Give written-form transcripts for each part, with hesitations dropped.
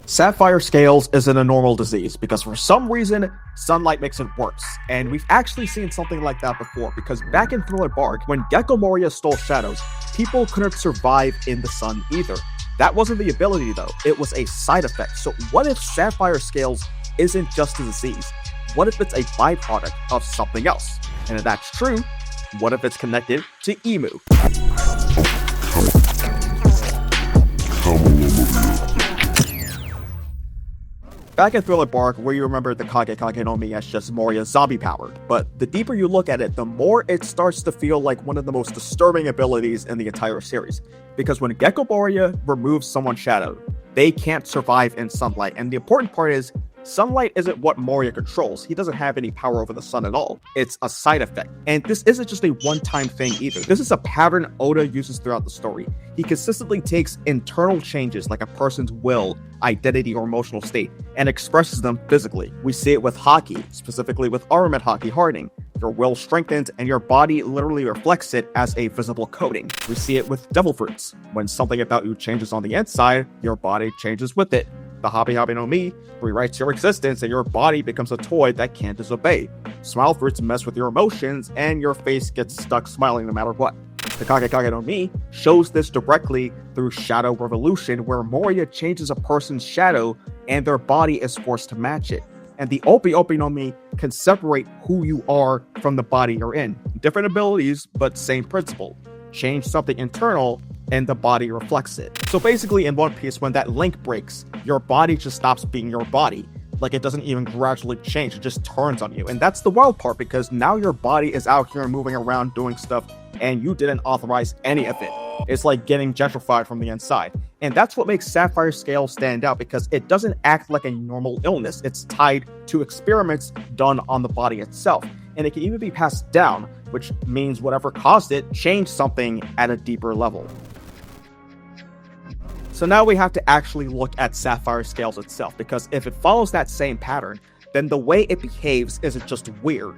Sapphire Scales isn't a normal disease because for some reason, sunlight makes it worse. And we've actually seen something like that before because back in Thriller Bark, when Gecko Moria stole shadows, people couldn't survive in the sun either. That wasn't the ability though, it was a side effect. So what if Sapphire Scales isn't just a disease? What if it's a byproduct of something else? And if that's true, what if it's connected to Emu? Back in Thriller Bark, where you remember the Kage Kage no Mi as just Moria's zombie power, but the deeper you look at it, the more it starts to feel like one of the most disturbing abilities in the entire series. Because when Gecko Moria removes someone's shadow, they can't survive in sunlight, and the important part is, sunlight isn't what Moria controls. He doesn't have any power over the sun at all. It's a side effect. And this isn't just a one-time thing either. This is a pattern Oda uses throughout the story. He consistently takes internal changes like a person's will, identity, or emotional state, and expresses them physically. We see it with hockey, specifically with armament hockey hardening. Your will strengthens and your body literally reflects it as a visible coating. We see it with devil fruits. When something about you changes on the inside, your body changes with it. The Happy no Mi rewrites your existence and your body becomes a toy that can't disobey. Smile fruits mess with your emotions and your face gets stuck smiling no matter what. The Kage Kage no Mi shows this directly through Shadow Revolution, where Moria changes a person's shadow and their body is forced to match it. And the Opi no Mi can separate who you are from the body you're in. Different abilities, but same principle. Change something internal and the body reflects it. So basically in One Piece, when that link breaks, your body just stops being your body. Like it doesn't even gradually change, it just turns on you. And that's the wild part, because now your body is out here moving around doing stuff and you didn't authorize any of it. It's like getting gentrified from the inside. And that's what makes Sapphire Scales stand out, because it doesn't act like a normal illness. It's tied to experiments done on the body itself. And it can even be passed down, which means whatever caused it changed something at a deeper level. So now we have to actually look at Sapphire Scales itself, because if it follows that same pattern, then the way it behaves isn't just weird,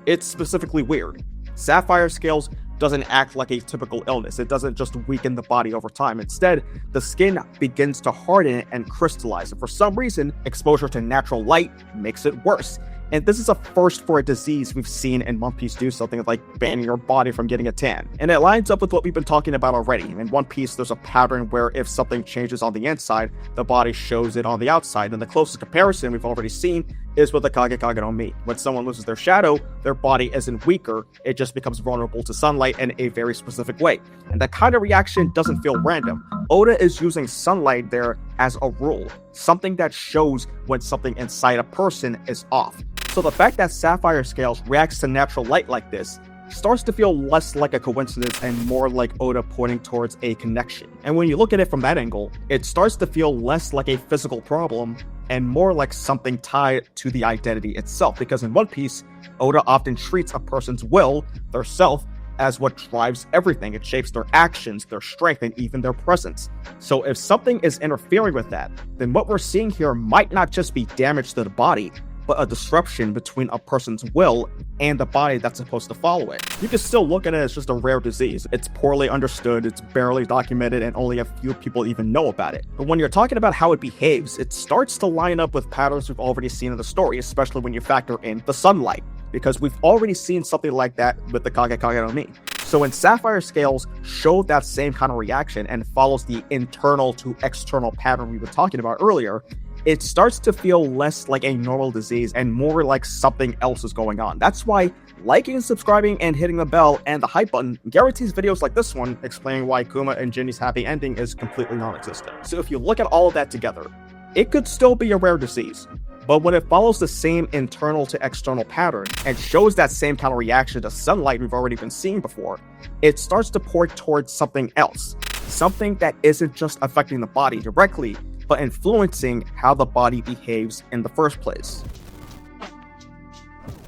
it's specifically weird. Sapphire Scales doesn't act like a typical illness. It doesn't just weaken the body over time. Instead, the skin begins to harden and crystallize, and for some reason, exposure to natural light makes it worse. And this is a first for a disease we've seen in One Piece do something like banning your body from getting a tan. And it lines up with what we've been talking about already. In One Piece, there's a pattern where if something changes on the inside, the body shows it on the outside. And the closest comparison we've already seen is with the Kage Kage no Mi. When someone loses their shadow, their body isn't weaker, it just becomes vulnerable to sunlight in a very specific way. And that kind of reaction doesn't feel random. Oda is using sunlight there as a rule, something that shows when something inside a person is off. So the fact that Sapphire Scales reacts to natural light like this starts to feel less like a coincidence and more like Oda pointing towards a connection. And when you look at it from that angle, it starts to feel less like a physical problem and more like something tied to the identity itself. Because in One Piece, Oda often treats a person's will, their self, as what drives everything. It shapes their actions, their strength, and even their presence. So if something is interfering with that, then what we're seeing here might not just be damage to the body, but a disruption between a person's will and the body that's supposed to follow it. You can still look at it as just a rare disease. It's poorly understood, it's barely documented, and only a few people even know about it. But when you're talking about how it behaves, it starts to line up with patterns we've already seen in the story, especially when you factor in the sunlight, because we've already seen something like that with the Kage Kage no Mi. So when Sapphire Scales showed that same kind of reaction and follows the internal to external pattern we were talking about earlier, it starts to feel less like a normal disease and more like something else is going on. That's why liking, subscribing, and hitting the bell and the hype button guarantees videos like this one explaining why Kuma and Ginny's happy ending is completely non-existent. So if you look at all of that together, it could still be a rare disease. But when it follows the same internal to external pattern and shows that same kind of reaction to sunlight we've already been seeing before, it starts to point towards something else. Something that isn't just affecting the body directly, but influencing how the body behaves in the first place.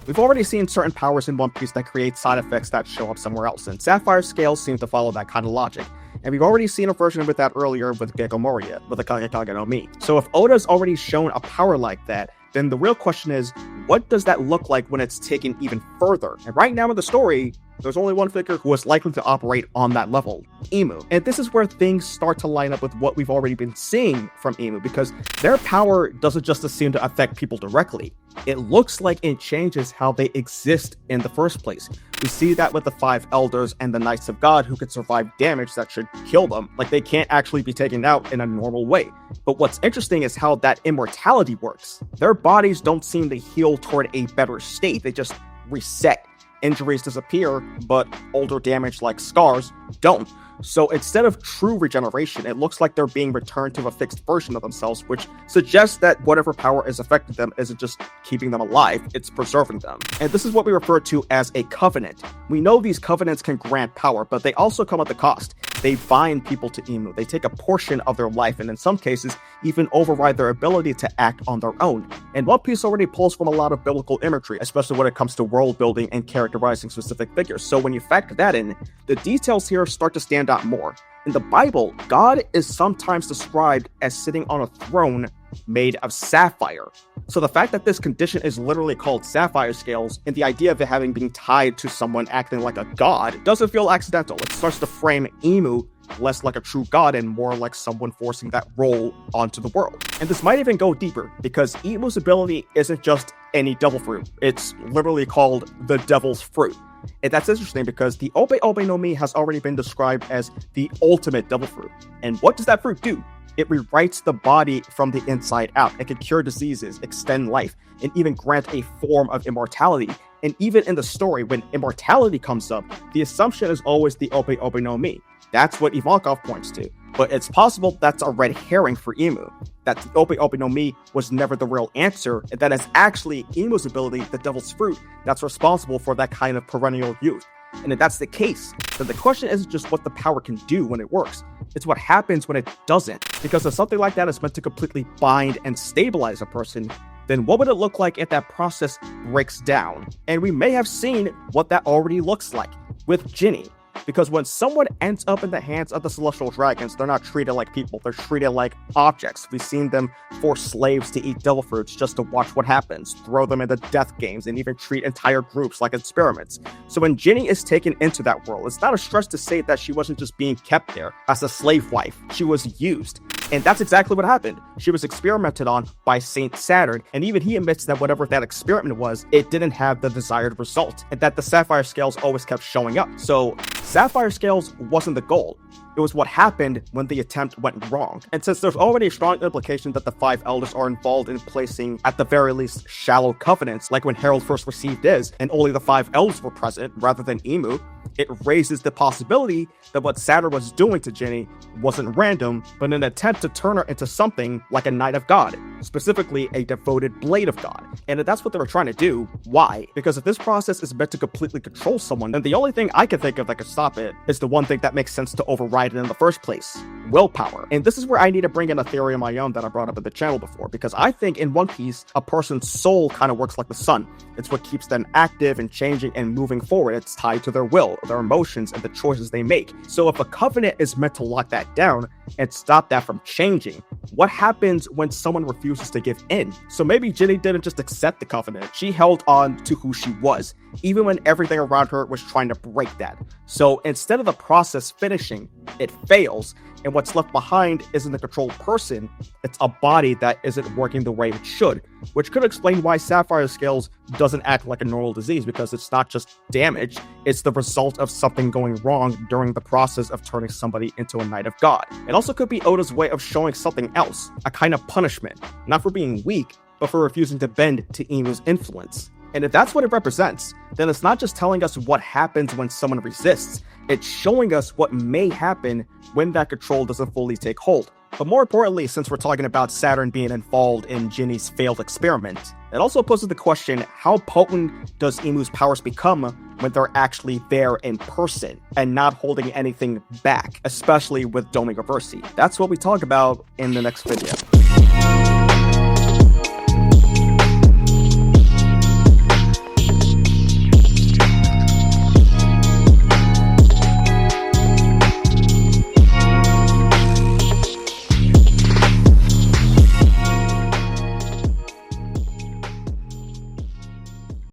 We've already seen certain powers in One Piece that create side effects that show up somewhere else, and Sapphire Scales seem to follow that kind of logic. And we've already seen a version with that earlier with Gecko Moria, with the Kage Kage no Mi. So if Oda's already shown a power like that, then the real question is, what does that look like when it's taken even further? And right now in the story, There's only one figure who is likely to operate on that level, Emu. And this is where things start to line up with what we've already been seeing from Emu, because their power doesn't just seem to affect people directly. It looks like it changes how they exist in the first place. We see that with the 5 elders and the Knights of God, who can survive damage that should kill them. Like, they can't actually be taken out in a normal way. But what's interesting is how that immortality works. Their bodies don't seem to heal toward a better state. They just reset. Injuries disappear, but older damage like scars don't. So instead of true regeneration, it looks like they're being returned to a fixed version of themselves, which suggests that whatever power is affecting them isn't just keeping them alive, it's preserving them. And this is what we refer to as a covenant. We know these covenants can grant power, but they also come at a cost. They bind people to Emu, they take a portion of their life, and in some cases, even override their ability to act on their own. And One Piece already pulls from a lot of biblical imagery, especially when it comes to world building and characterizing specific figures. So when you factor that in, the details here start to stand out more. In the Bible, God is sometimes described as sitting on a throne made of sapphire. So the fact that this condition is literally called Sapphire Scales, and the idea of it having been tied to someone acting like a god, doesn't feel accidental. It starts to frame Emu less like a true god and more like someone forcing that role onto the world. And this might even go deeper, because Emu's ability isn't just any devil fruit. It's literally called the devil's fruit. And that's interesting because the Obe Obe no Mi has already been described as the ultimate devil fruit. And what does that fruit do? It rewrites the body from the inside out. It can cure diseases, extend life, and even grant a form of immortality. And even in the story, when immortality comes up, the assumption is always the Obe Obe no Mi. That's what Ivankov points to. But it's possible that's a red herring for Emu, that the Obe Obe no Mi was never the real answer, and that is actually Emu's ability, the devil's fruit, that's responsible for that kind of perennial youth. And if that's the case, then the question isn't just what the power can do when it works, it's what happens when it doesn't. Because if something like that is meant to completely bind and stabilize a person, then what would it look like if that process breaks down? And we may have seen what that already looks like with Ginny. Because when someone ends up in the hands of the Celestial Dragons, they're not treated like people, they're treated like objects. We've seen them force slaves to eat devil fruits just to watch what happens, throw them into death games, and even treat entire groups like experiments. So when Ginny is taken into that world, it's not a stretch to say that she wasn't just being kept there as a slave wife, she was used. And that's exactly what happened. She was experimented on by Saint Saturn, and even he admits that whatever that experiment was, it didn't have the desired result, and that the Sapphire Scales always kept showing up. So Sapphire Scales wasn't the goal. It was what happened when the attempt went wrong. And since there's already a strong implication that the 5 elders are involved in placing, at the very least, shallow covenants, like when Harold first received his, and only the 5 elders were present rather than Emu, it raises the possibility that what Saturn was doing to Ginny wasn't random, but an attempt to turn her into something like a Knight of God, specifically a devoted Blade of God. And if that's what they were trying to do, why? Because if this process is meant to completely control someone, then the only thing I can think of that could stop it is the one thing that makes sense to override it in the first place: willpower. And this is where I need to bring in a theory of my own that I brought up in the channel before, because I think in One Piece, a person's soul kind of works like the sun. It's what keeps them active and changing and moving forward. It's tied to their will, their emotions, and the choices they make. So if a covenant is meant to lock that down and stop that from changing, what happens when someone refuses to give in? So maybe Ginny didn't just accept the covenant, she held on to who she was, even when everything around her was trying to break that. So instead of the process finishing, it fails, and what's left behind isn't a controlled person, it's a body that isn't working the way it should, which could explain why Sapphire Scales doesn't act like a normal disease, because it's not just damage, it's the result of something going wrong during the process of turning somebody into a Knight of God. It also could be Oda's way of showing something else, a kind of punishment, not for being weak, but for refusing to bend to Emu's influence. And if that's what it represents, then it's not just telling us what happens when someone resists, it's showing us what may happen when that control doesn't fully take hold. But more importantly, since we're talking about Saturn being involved in Ginny's failed experiment, it also poses the question, how potent does Emu's powers become when they're actually there in person and not holding anything back, especially with Domingo Versi? That's what we talk about in the next video.